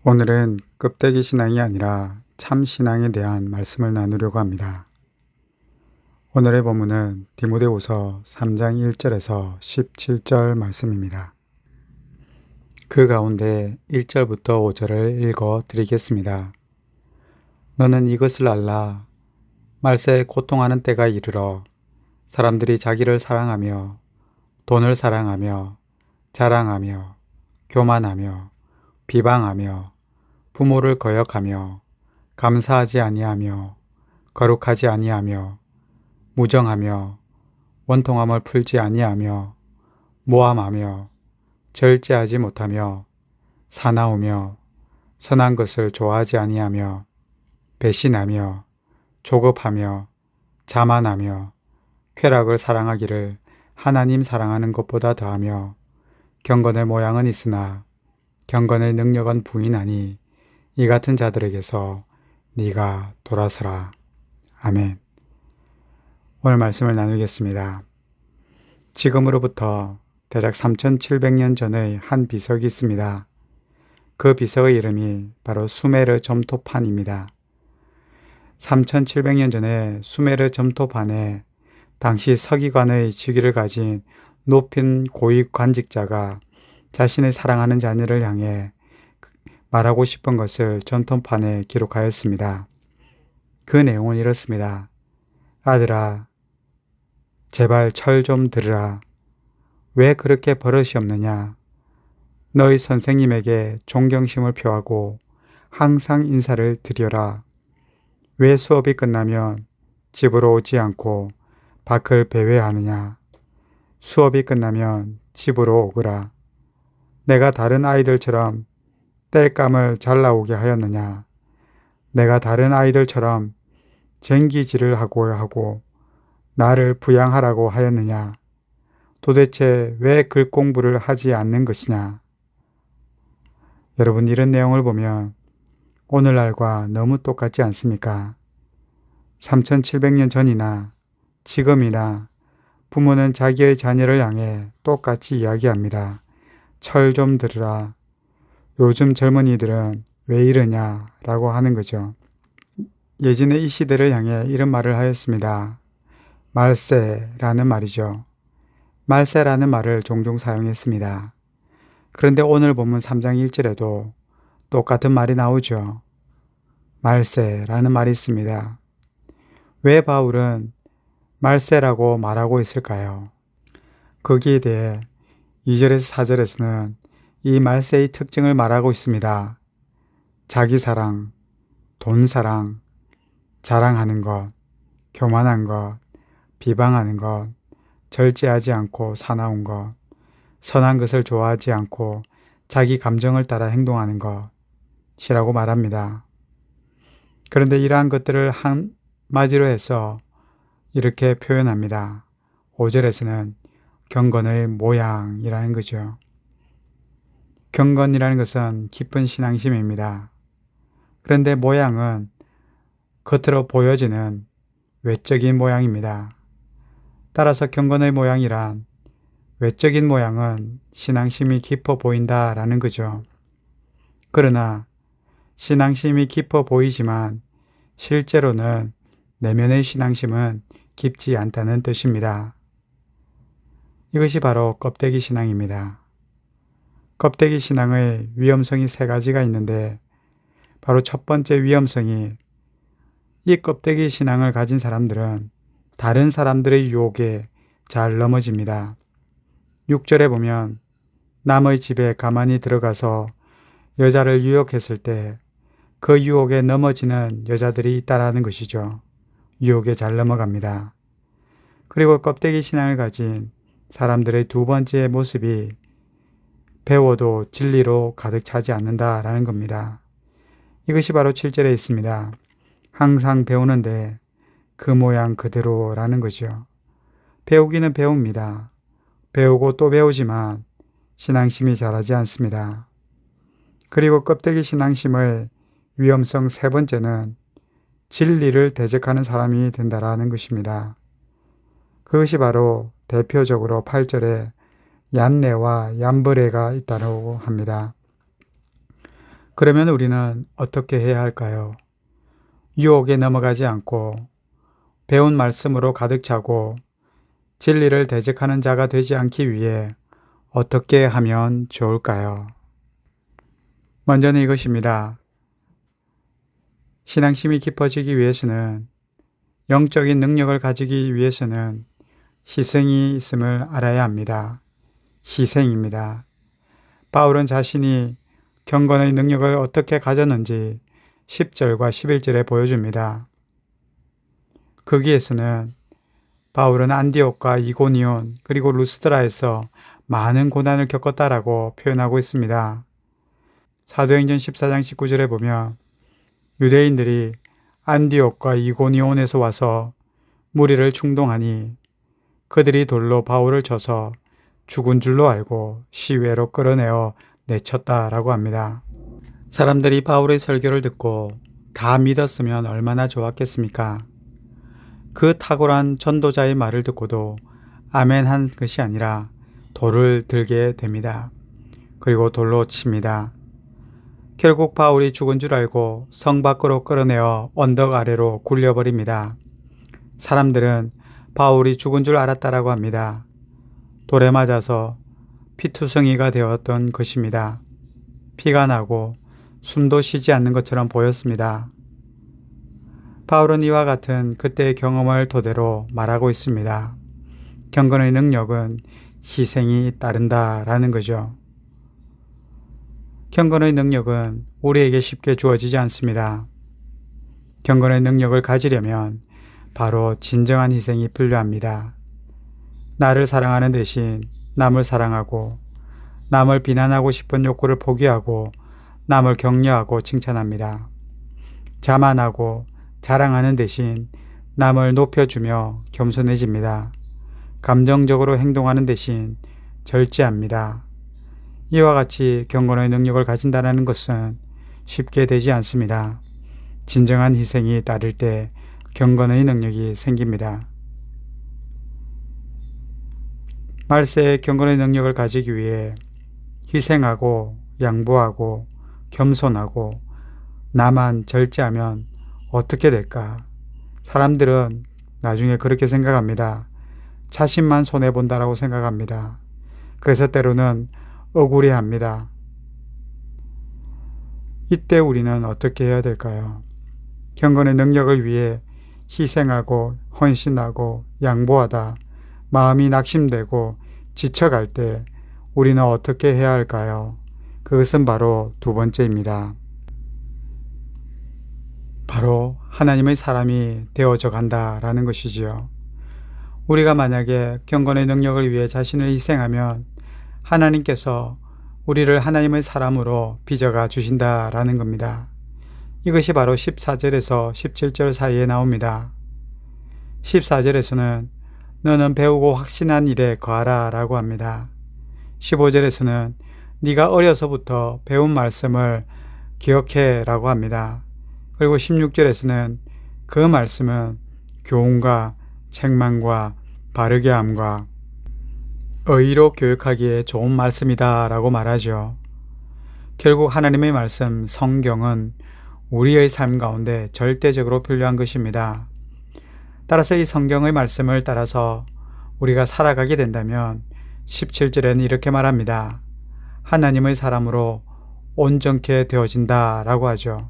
오늘은 껍데기 신앙이 아니라 참 신앙에 대한 말씀을 나누려고 합니다. 오늘의 본문은 디모데후서 3장 1절에서 17절 말씀입니다. 그 가운데 1절부터 5절을 읽어 드리겠습니다. 너는 이것을 알라. 말세에 고통하는 때가 이르러 사람들이 자기를 사랑하며 돈을 사랑하며 자랑하며 교만하며 비방하며 부모를 거역하며 감사하지 아니하며 거룩하지 아니하며 무정하며 원통함을 풀지 아니하며 모함하며 절제하지 못하며 사나우며 선한 것을 좋아하지 아니하며 배신하며 조급하며 자만하며 쾌락을 사랑하기를 하나님 사랑하는 것보다 더하며 경건의 모양은 있으나 경건의 능력은 부인하니 이 같은 자들에게서 네가 돌아서라. 아멘. 오늘 말씀을 나누겠습니다. 지금으로부터 대략 3700년 전의 한 비석이 있습니다. 그 비석의 이름이 바로 수메르 점토판입니다. 3700년 전에 수메르 점토판에 당시 서기관의 직위를 가진 높은 고위 관직자가 자신의 사랑하는 자녀를 향해 말하고 싶은 것을 점토판에 기록하였습니다. 그 내용은 이렇습니다. 아들아, 제발 철 좀 들으라. 왜 그렇게 버릇이 없느냐? 너희 선생님에게 존경심을 표하고 항상 인사를 드려라. 왜 수업이 끝나면 집으로 오지 않고 밖을 배회하느냐? 수업이 끝나면 집으로 오거라. 내가 다른 아이들처럼 땔감을 잘라오게 하였느냐? 내가 다른 아이들처럼 쟁기질을 하고 나를 부양하라고 하였느냐? 도대체 왜 글 공부를 하지 않는 것이냐? 여러분, 이런 내용을 보면 오늘날과 너무 똑같지 않습니까? 3700년 전이나 지금이나 부모는 자기의 자녀를 향해 똑같이 이야기합니다. 철 좀 들으라. 요즘 젊은이들은 왜 이러냐 라고 하는 거죠. 예전에 이 시대를 향해 이런 말을 하였습니다. 말세라는 말이죠. 말세라는 말을 종종 사용했습니다. 그런데 오늘 본문 3장 1절에도 똑같은 말이 나오죠. 말세라는 말이 있습니다. 왜 바울은 말세라고 말하고 있을까요? 거기에 대해 2절에서 4절에서는 이 말세의 특징을 말하고 있습니다. 자기 사랑, 돈 사랑, 자랑하는 것, 교만한 것, 비방하는 것, 절제하지 않고 사나운 것, 선한 것을 좋아하지 않고 자기 감정을 따라 행동하는 것이라고 말합니다. 그런데 이러한 것들을 한마디로 해서 이렇게 표현합니다. 5절에서는 경건의 모양이라는 거죠. 경건이라는 것은 깊은 신앙심입니다. 그런데 모양은 겉으로 보여지는 외적인 모양입니다. 따라서 경건의 모양이란 외적인 모양은 신앙심이 깊어 보인다라는 거죠. 그러나 신앙심이 깊어 보이지만 실제로는 내면의 신앙심은 깊지 않다는 뜻입니다. 이것이 바로 껍데기 신앙입니다. 껍데기 신앙의 위험성이 세 가지가 있는데 바로 첫 번째 위험성이 이 껍데기 신앙을 가진 사람들은 다른 사람들의 유혹에 잘 넘어집니다. 6절에 보면 남의 집에 가만히 들어가서 여자를 유혹했을 때 그 유혹에 넘어지는 여자들이 있다라는 것이죠. 유혹에 잘 넘어갑니다. 그리고 껍데기 신앙을 가진 사람들의 두 번째 모습이 배워도 진리로 가득 차지 않는다라는 겁니다. 이것이 바로 7절에 있습니다. 항상 배우는데 그 모양 그대로라는 거죠. 배우기는 배웁니다. 배우고 또 배우지만 신앙심이 자라지 않습니다. 그리고 껍데기 신앙심의 위험성 세 번째는 진리를 대적하는 사람이 된다라는 것입니다. 그것이 바로 대표적으로 8절에 얀네와 얀브레가 있다고 합니다. 그러면 우리는 어떻게 해야 할까요? 유혹에 넘어가지 않고 배운 말씀으로 가득 차고 진리를 대적하는 자가 되지 않기 위해 어떻게 하면 좋을까요? 먼저는 이것입니다. 신앙심이 깊어지기 위해서는, 영적인 능력을 가지기 위해서는 희생이 있음을 알아야 합니다. 희생입니다. 바울은 자신이 경건의 능력을 어떻게 가졌는지 10절과 11절에 보여줍니다. 거기에서는 바울은 안디옥과 이고니온 그리고 루스드라에서 많은 고난을 겪었다라고 표현하고 있습니다. 사도행전 14장 19절에 보면 유대인들이 안디옥과 이고니온에서 와서 무리를 충동하니 그들이 돌로 바울을 쳐서 죽은 줄로 알고 시외로 끌어내어 내쳤다라고 합니다. 사람들이 바울의 설교를 듣고 다 믿었으면 얼마나 좋았겠습니까? 그 탁월한 전도자의 말을 듣고도 아멘 한 것이 아니라 돌을 들게 됩니다. 그리고 돌로 칩니다. 결국 바울이 죽은 줄 알고 성 밖으로 끌어내어 언덕 아래로 굴려버립니다. 사람들은 바울이 죽은 줄 알았다라고 합니다. 돌에 맞아서 피투성이가 되었던 것입니다. 피가 나고 숨도 쉬지 않는 것처럼 보였습니다. 바울은 이와 같은 그때의 경험을 토대로 말하고 있습니다. 경건의 능력은 희생이 따른다라는 거죠. 경건의 능력은 우리에게 쉽게 주어지지 않습니다. 경건의 능력을 가지려면 바로 진정한 희생이 필요합니다. 나를 사랑하는 대신 남을 사랑하고, 남을 비난하고 싶은 욕구를 포기하고 남을 격려하고 칭찬합니다. 자만하고 자랑하는 대신 남을 높여주며 겸손해집니다. 감정적으로 행동하는 대신 절제합니다. 이와 같이 경건의 능력을 가진다는 것은 쉽게 되지 않습니다. 진정한 희생이 따를 때 경건의 능력이 생깁니다. 말세에 경건의 능력을 가지기 위해 희생하고 양보하고 겸손하고 나만 절제하면 어떻게 될까? 사람들은 나중에 그렇게 생각합니다. 자신만 손해본다라고 생각합니다. 그래서 때로는 억울해합니다. 이때 우리는 어떻게 해야 될까요? 경건의 능력을 위해 희생하고 헌신하고 양보하다 마음이 낙심되고 지쳐갈 때 우리는 어떻게 해야 할까요? 그것은 바로 두 번째입니다. 바로 하나님의 사람이 되어져 간다라는 것이지요. 우리가 만약에 경건의 능력을 위해 자신을 희생하면 하나님께서 우리를 하나님의 사람으로 빚어가 주신다라는 겁니다. 이것이 바로 14절에서 17절 사이에 나옵니다. 14절에서는 너는 배우고 확신한 일에 거하라 라고 합니다. 15절에서는 네가 어려서부터 배운 말씀을 기억해 라고 합니다. 그리고 16절에서는 그 말씀은 교훈과 책망과 바르게 함과 의로 교육하기에 좋은 말씀이다 라고 말하죠. 결국 하나님의 말씀 성경은 우리의 삶 가운데 절대적으로 필요한 것입니다. 따라서 이 성경의 말씀을 따라서 우리가 살아가게 된다면 17절에는 이렇게 말합니다. 하나님의 사람으로 온전케 되어진다 라고 하죠.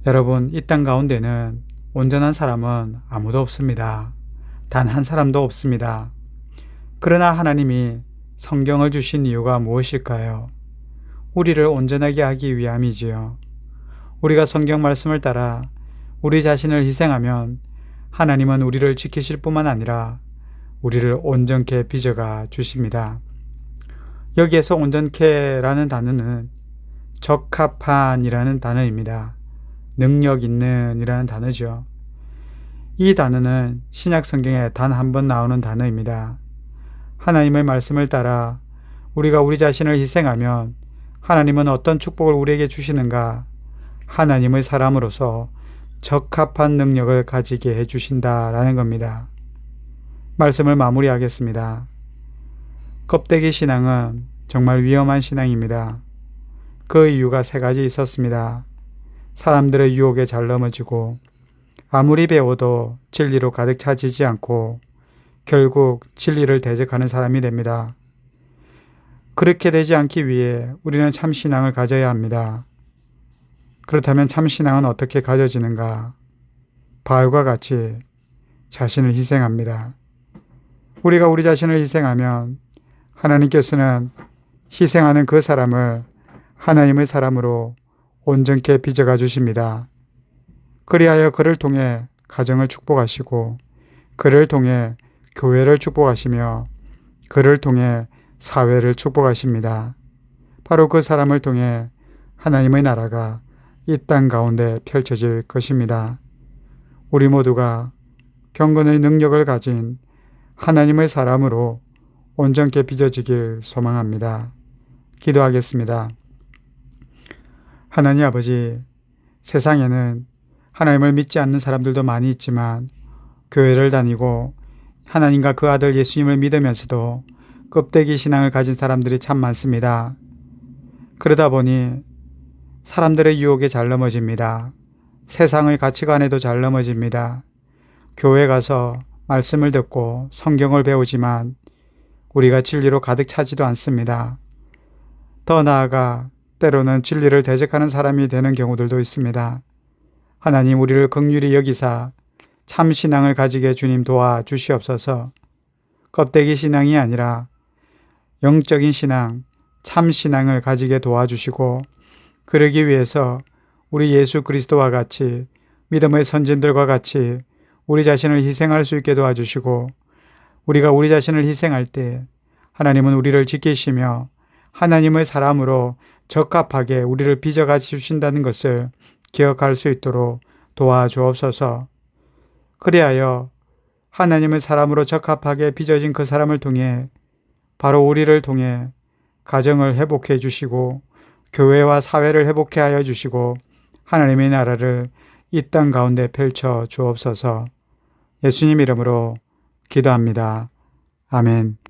여러분, 이 땅 가운데는 온전한 사람은 아무도 없습니다. 단 한 사람도 없습니다. 그러나 하나님이 성경을 주신 이유가 무엇일까요? 우리를 온전하게 하기 위함이지요. 우리가 성경 말씀을 따라 우리 자신을 희생하면 하나님은 우리를 지키실 뿐만 아니라 우리를 온전케 빚어가 주십니다. 여기에서 온전케라는 단어는 적합한이라는 단어입니다. 능력 있는 이라는 단어죠. 이 단어는 신약 성경에 단 한 번 나오는 단어입니다. 하나님의 말씀을 따라 우리가 우리 자신을 희생하면 하나님은 어떤 축복을 우리에게 주시는가? 하나님의 사람으로서 적합한 능력을 가지게 해주신다라는 겁니다. 말씀을 마무리하겠습니다. 껍데기 신앙은 정말 위험한 신앙입니다. 그 이유가 세 가지 있었습니다. 사람들의 유혹에 잘 넘어지고 아무리 배워도 진리로 가득 차지지 않고 결국 진리를 대적하는 사람이 됩니다. 그렇게 되지 않기 위해 우리는 참신앙을 가져야 합니다. 그렇다면 참신앙은 어떻게 가져지는가? 바알과 같이 자신을 희생합니다. 우리가 우리 자신을 희생하면 하나님께서는 희생하는 그 사람을 하나님의 사람으로 온전케 빚어가 주십니다. 그리하여 그를 통해 가정을 축복하시고 그를 통해 교회를 축복하시며 그를 통해 사회를 축복하십니다. 바로 그 사람을 통해 하나님의 나라가 이 땅 가운데 펼쳐질 것입니다. 우리 모두가 경건의 능력을 가진 하나님의 사람으로 온전케 빚어지길 소망합니다. 기도하겠습니다. 하나님 아버지, 세상에는 하나님을 믿지 않는 사람들도 많이 있지만 교회를 다니고 하나님과 그 아들 예수님을 믿으면서도 껍데기 신앙을 가진 사람들이 참 많습니다. 그러다 보니 사람들의 유혹에 잘 넘어집니다. 세상의 가치관에도 잘 넘어집니다. 교회 가서 말씀을 듣고 성경을 배우지만 우리가 진리로 가득 차지도 않습니다. 더 나아가 때로는 진리를 대적하는 사람이 되는 경우들도 있습니다. 하나님, 우리를 긍휼히 여기사 참 신앙을 가지게 주님 도와주시옵소서. 껍데기 신앙이 아니라 영적인 신앙, 참 신앙을 가지게 도와주시고 그러기 위해서 우리 예수 그리스도와 같이 믿음의 선진들과 같이 우리 자신을 희생할 수 있게 도와주시고 우리가 우리 자신을 희생할 때 하나님은 우리를 지키시며 하나님의 사람으로 적합하게 우리를 빚어가 주신다는 것을 기억할 수 있도록 도와주옵소서. 그리하여 하나님의 사람으로 적합하게 빚어진 그 사람을 통해 바로 우리를 통해 가정을 회복해 주시고 교회와 사회를 회복해 하여 주시고 하나님의 나라를 이 땅 가운데 펼쳐 주옵소서. 예수님 이름으로 기도합니다. 아멘.